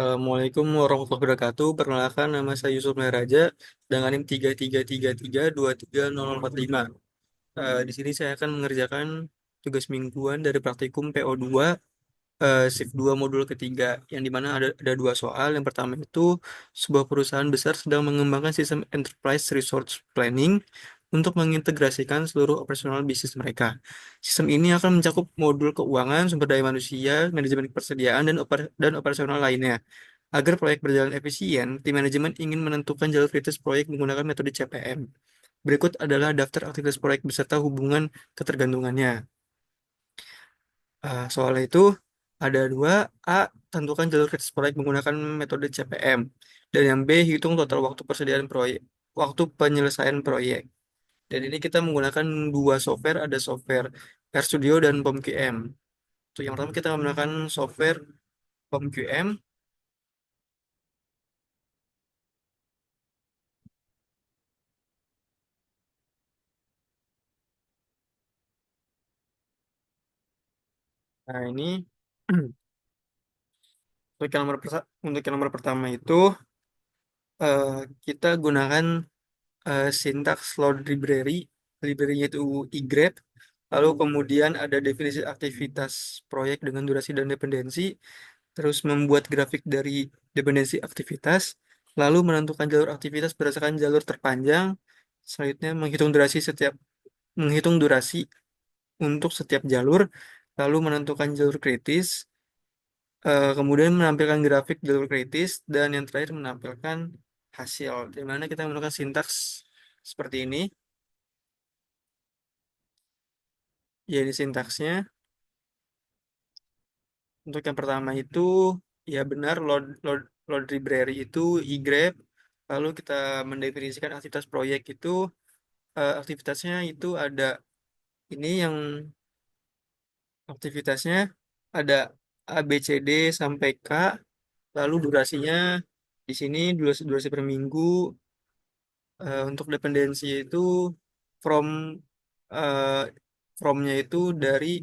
Assalamualaikum warahmatullahi wabarakatuh. Perkenalkan, nama saya Yusuf Maharaja dengan NIM 3333230045. Di sini saya akan mengerjakan tugas mingguan dari praktikum PO2 shift 2 modul ketiga, yang dimana ada dua soal. Yang pertama itu, sebuah perusahaan besar sedang mengembangkan sistem enterprise resource planning untuk mengintegrasikan seluruh operasional bisnis mereka. Sistem ini akan mencakup modul keuangan, sumber daya manusia, manajemen persediaan, dan operasional lainnya. Agar proyek berjalan efisien, tim manajemen ingin menentukan jalur kritis proyek menggunakan metode CPM. Berikut adalah daftar aktivitas proyek beserta hubungan ketergantungannya. Soalnya itu ada dua. A. Tentukan jalur kritis proyek menggunakan metode CPM. Dan yang B. Hitung total waktu persediaan proyek, waktu penyelesaian proyek. Dan ini kita menggunakan dua software, ada software RStudio dan POMQM. Untuk yang pertama kita menggunakan software POMQM. Nah, ini untuk yang nomor pertama itu eh, kita gunakan sintaks load library. Library-nya itu igrep. Lalu kemudian ada definisi aktivitas proyek dengan durasi dan dependensi. Terus membuat grafik dari dependensi aktivitas. Lalu menentukan jalur aktivitas berdasarkan jalur terpanjang. Selanjutnya menghitung durasi untuk setiap jalur. Lalu menentukan jalur kritis. Kemudian menampilkan grafik jalur kritis, dan yang terakhir menampilkan hasil, di mana kita menggunakan sintaks seperti ini. Jadi sintaksnya untuk yang pertama itu, ya benar, load library itu igrep. Lalu kita mendefinisikan aktivitas proyek itu, aktivitasnya itu ada ini, yang aktivitasnya ada A B C D sampai K. Lalu durasinya di sini durasi per minggu. Untuk dependensi itu from eh, from-nya itu dari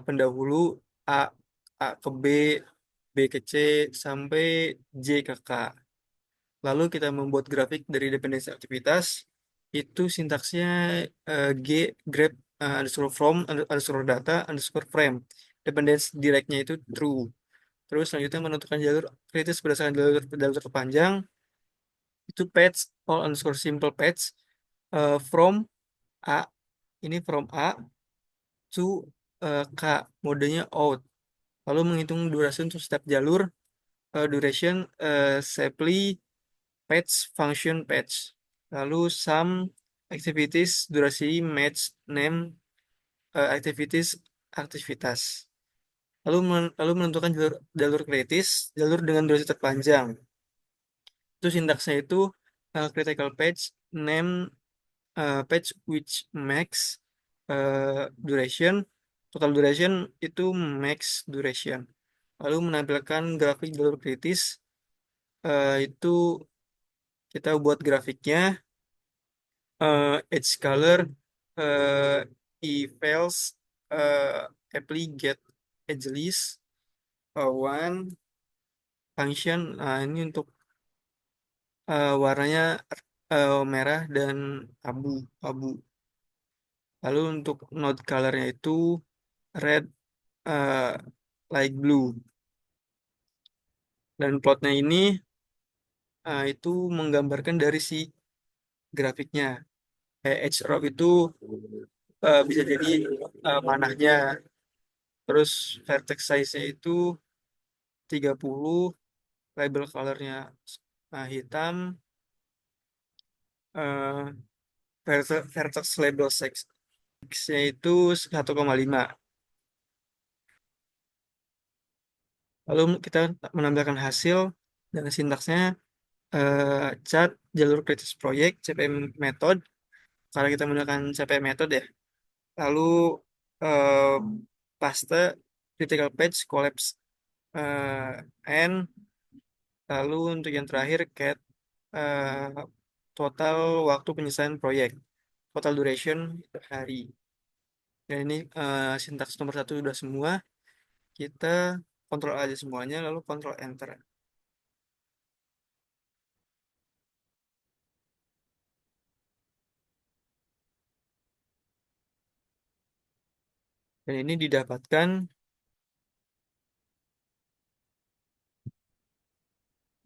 pendahulu A A ke B, B ke C, sampai J ke K. Lalu kita membuat grafik dari dependensi aktivitas. Itu sintaksnya G grep underscore from underscore data underscore frame. Dependensi directnya itu true. Terus selanjutnya menentukan jalur kritis berdasarkan jalur terpanjang. Itu patch all underscore simple patch from A. Ini from A to K, modenya out. Lalu menghitung durasi untuk setiap jalur. Duration simply patch function patch. Lalu sum activities durasi match name activities aktivitas. Lalu menentukan jalur kritis, jalur dengan durasi terpanjang. Itu sintaksnya itu critical patch name patch which max duration. Total duration itu max duration. Lalu menampilkan grafik jalur kritis. Itu kita buat grafiknya, edge color, evals, apply get edge list, one function. Nah, ini untuk warnanya merah dan abu abu. Lalu untuk node colornya itu red, eh, light blue. Dan plotnya ini itu menggambarkan dari si grafiknya. Edge row itu bisa jadi panahnya. Terus vertex size-nya itu 30. Label colornya hitam. eh, vertex label size-nya itu 1,5. Lalu kita menampilkan hasil dengan sintaksnya cat jalur kritis proyek CPM method, karena kita menggunakan CPM method ya. Lalu eh, paste critical page collapse n. Lalu untuk yang terakhir cat eh, total waktu penyelesaian proyek, total duration per hari. Dan ini sintaks nomor satu sudah semua. Kita kontrol aja semuanya, lalu kontrol enter. Dan ini didapatkan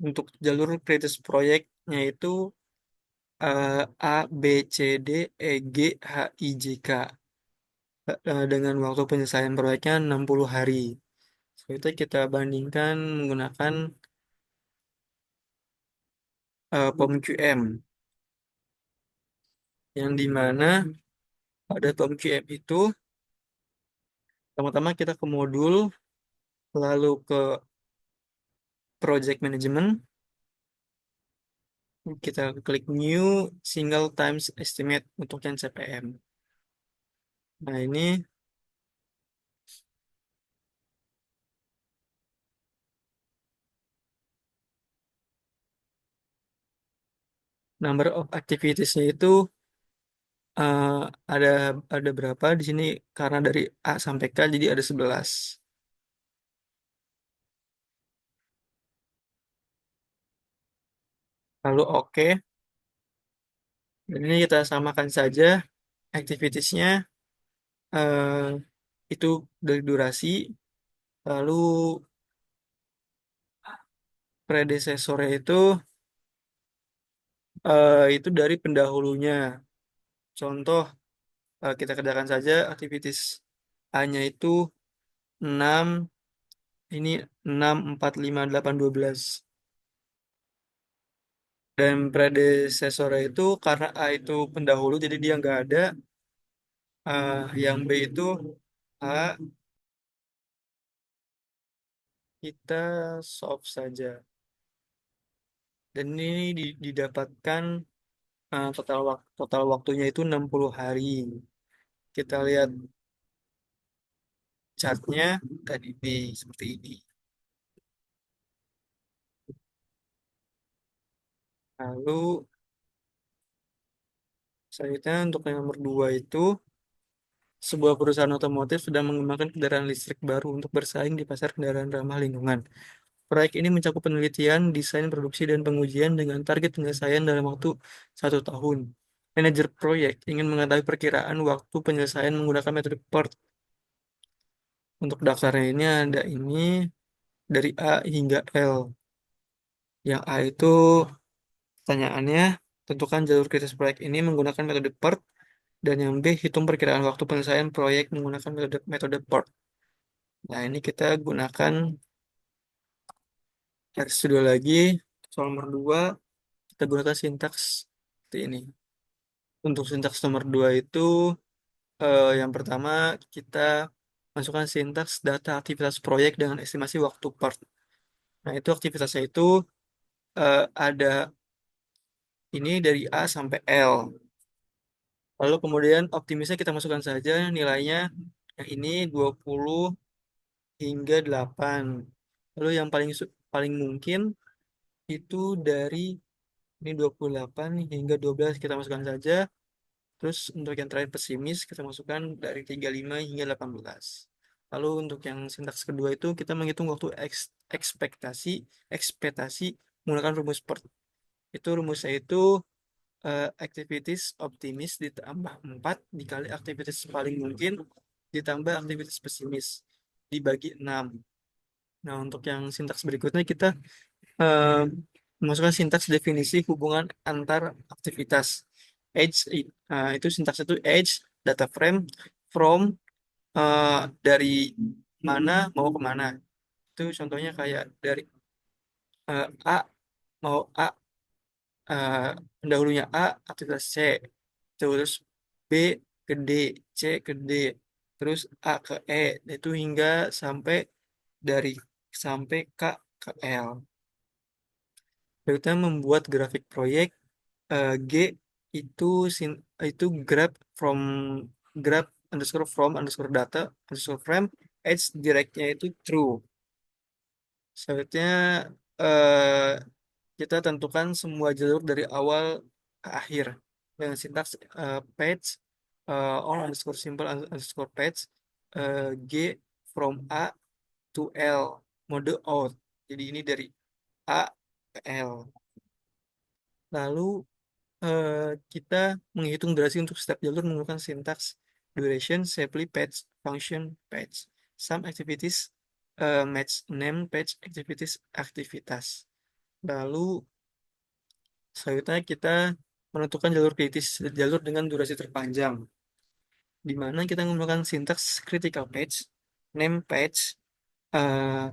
untuk jalur kritis proyeknya itu A, B, C, D, E, G, H, I, J, K. Dengan waktu penyelesaian proyeknya 60 hari. Setelah itu kita bandingkan menggunakan POM-QM, yang dimana pada POM-QM itu pertama-tama kita ke modul, lalu ke project management, kita klik new single times estimate untuk yang CPM. Nah, ini number of activities-nya itu eh, ada ada berapa di sini, karena dari A sampai K jadi ada 11. Lalu oke, dan ini kita samakan saja activities-nya, eh, itu dari durasi, lalu predecessor itu itu dari pendahulunya. Contoh, kita kerjakan saja activities A-nya itu 6, ini 6, 4, 5, 8, 12. Dan predecessor itu karena A itu pendahulu jadi dia nggak ada. Yang B itu A, kita solve saja. Dan ini didapatkan total waktunya itu 60 hari. Kita lihat chartnya tadi seperti ini. Lalu selanjutnya untuk yang nomor 2 itu sebuah perusahaan otomotif sedang mengembangkan kendaraan listrik baru untuk bersaing di pasar kendaraan ramah lingkungan. Proyek ini mencakup penelitian, desain, produksi, dan pengujian dengan target penyelesaian dalam waktu 1 tahun. Manajer proyek ingin mengetahui perkiraan waktu penyelesaian menggunakan metode PERT. Untuk daftarnya ini ada ini dari A hingga L. Yang A itu pertanyaannya, tentukan jalur kritis proyek ini menggunakan metode PERT, dan yang B, hitung perkiraan waktu penyelesaian proyek menggunakan metode PERT. Nah, ini kita gunakan R-Studio lagi. Soal nomor 2, kita gunakan sintaks seperti ini. Untuk sintaks nomor 2 itu, yang pertama kita masukkan sintaks data aktivitas proyek dengan estimasi waktu PERT. Nah, itu aktivitasnya itu ada ini dari A sampai L. Lalu kemudian optimisnya kita masukkan saja nilainya, yang ini 20 hingga 8. Lalu yang paling mungkin itu dari ini 28 hingga 12 kita masukkan saja. Terus untuk yang terakhir pesimis kita masukkan dari 35 hingga 18. Lalu untuk yang sintaks kedua itu kita menghitung waktu ekspektasi ekspektasi menggunakan rumus PERT. Itu rumusnya itu activities optimis ditambah 4 dikali aktivitas paling mungkin ditambah aktivitas pesimis dibagi 6. Nah, untuk yang sintaks berikutnya kita eh, memasukkan sintaks definisi hubungan antar aktivitas. Edge itu sintaks itu edge data frame from, eh, dari mana mau ke mana. Itu contohnya kayak dari A mau A, eh, pendahulunya A aktivitas C, terus B ke D, C ke D, terus A ke E, itu hingga sampai dari sampai K ke L. Kita membuat grafik proyek. G itu itu grab underscore from underscore data underscore frame, edge directnya itu true. Selanjutnya eh, kita tentukan semua jalur dari awal ke akhir dengan sintaks page, all underscore simple underscore page, G from A to L. mode out. Jadi ini dari A ke L. Lalu kita menghitung durasi untuk setiap jalur menggunakan sintaks duration, shapely, patch, function, patch. Some activities match name, patch, activities, aktivitas. Lalu selanjutnya kita menentukan jalur kritis, jalur dengan durasi terpanjang, di mana kita menggunakan sintaks critical patch, name patch, uh,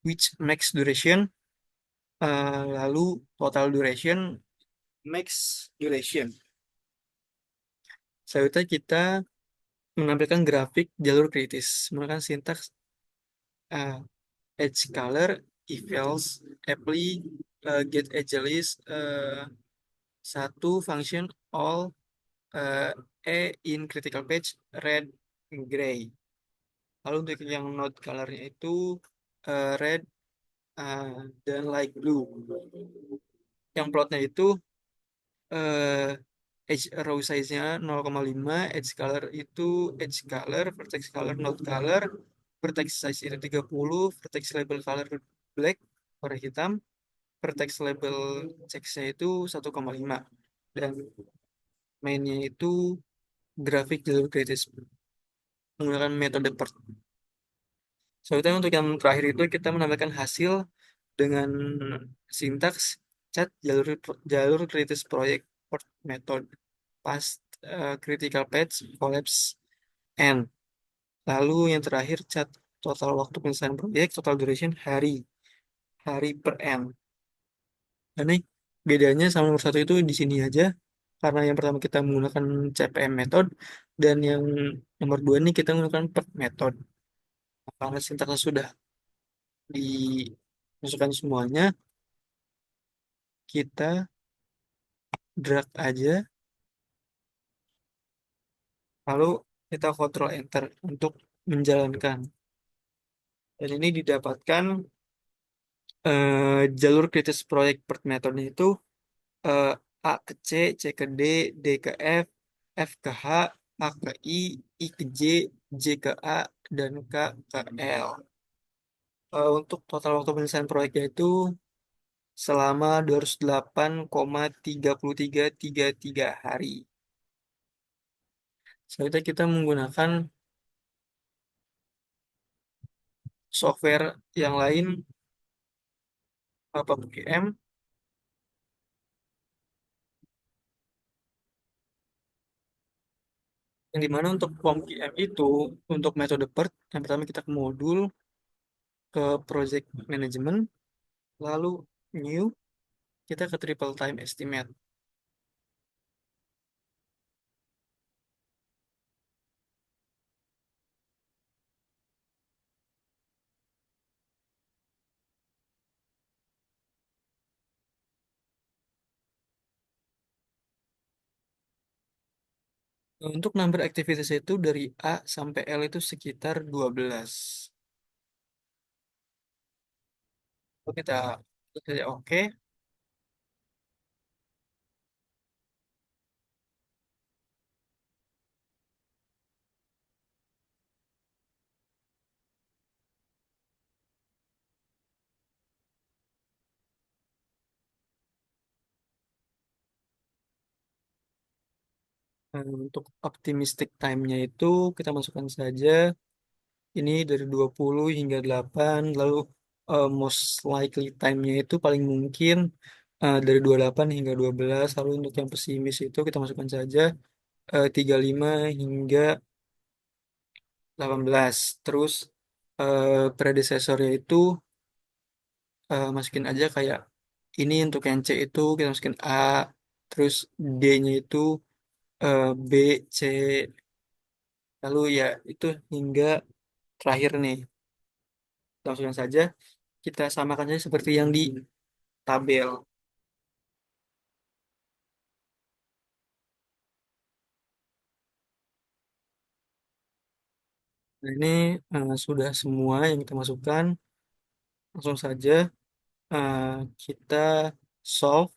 which max duration, lalu total duration, max duration. Selanjutnya kita menampilkan grafik jalur kritis menggunakan sintaks uh, edge color, evals, apply, get edge list, satu function all, uh, in critical page red gray. Lalu untuk yang node colornya itu red uh, dan light blue. Yang plotnya itu uh, edge row size-nya 0,5, edge color itu edge color, vertex color, node color, vertex size itu 30, vertex label color black, warna hitam, vertex label text-nya itu 1,5, dan mainnya itu grafik jalur kritis menggunakan metode PERT. Selanjutnya untuk yang terakhir itu kita menambahkan hasil dengan sintaks cat jalur jalur kritis proyek PERT method past critical path collapse n. Lalu yang terakhir cat total waktu penyelesaian proyek total duration hari hari per n. Dan nih bedanya sama nomor satu itu di sini aja, karena yang pertama kita menggunakan CPM method dan yang nomor dua ini kita menggunakan PERT method. Karena sintaksnya sudah dimasukkan semuanya, kita drag aja, lalu kita Ctrl Enter untuk menjalankan. Dan ini didapatkan jalur kritis proyek per metode itu eh, A ke C, C ke D, D ke F, F ke H, A ke I ke J ke A, dan K ke L. Untuk total waktu penyelesaian proyeknya itu selama 208,3333 hari. Selanjutnya kita menggunakan software yang lain, PubGM, yang dimana untuk PubGM itu untuk metode PERT, yang pertama kita ke modul, ke project management, lalu new, kita ke triple time estimate. Untuk number activities itu dari A sampai L itu sekitar 12. Oke, kita oke. Untuk optimistic time-nya itu kita masukkan saja ini dari 20 hingga 8, lalu most likely time-nya itu paling mungkin dari 28 hingga 12, lalu untuk yang pesimis itu kita masukkan saja 35 hingga 18. Terus predecessornya itu masukin aja kayak ini untuk yang C itu kita masukin A, terus D-nya itu B, C, lalu ya itu hingga terakhir nih. Langsung saja kita samakan saja seperti yang di tabel. Nah, ini sudah semua yang kita masukkan. Langsung saja eh, kita solve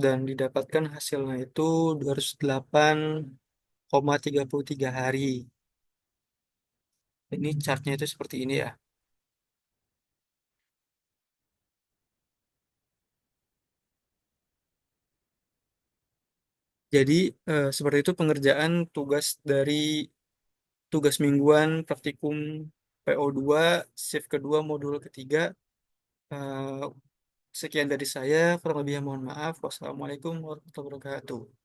dan didapatkan hasilnya itu 208,33 hari. Ini chartnya itu seperti ini ya. Jadi seperti itu pengerjaan tugas mingguan praktikum PO2 shift kedua modul ketiga. Eh, Sekian dari saya, kurang lebihnya mohon maaf. Wassalamualaikum warahmatullahi wabarakatuh.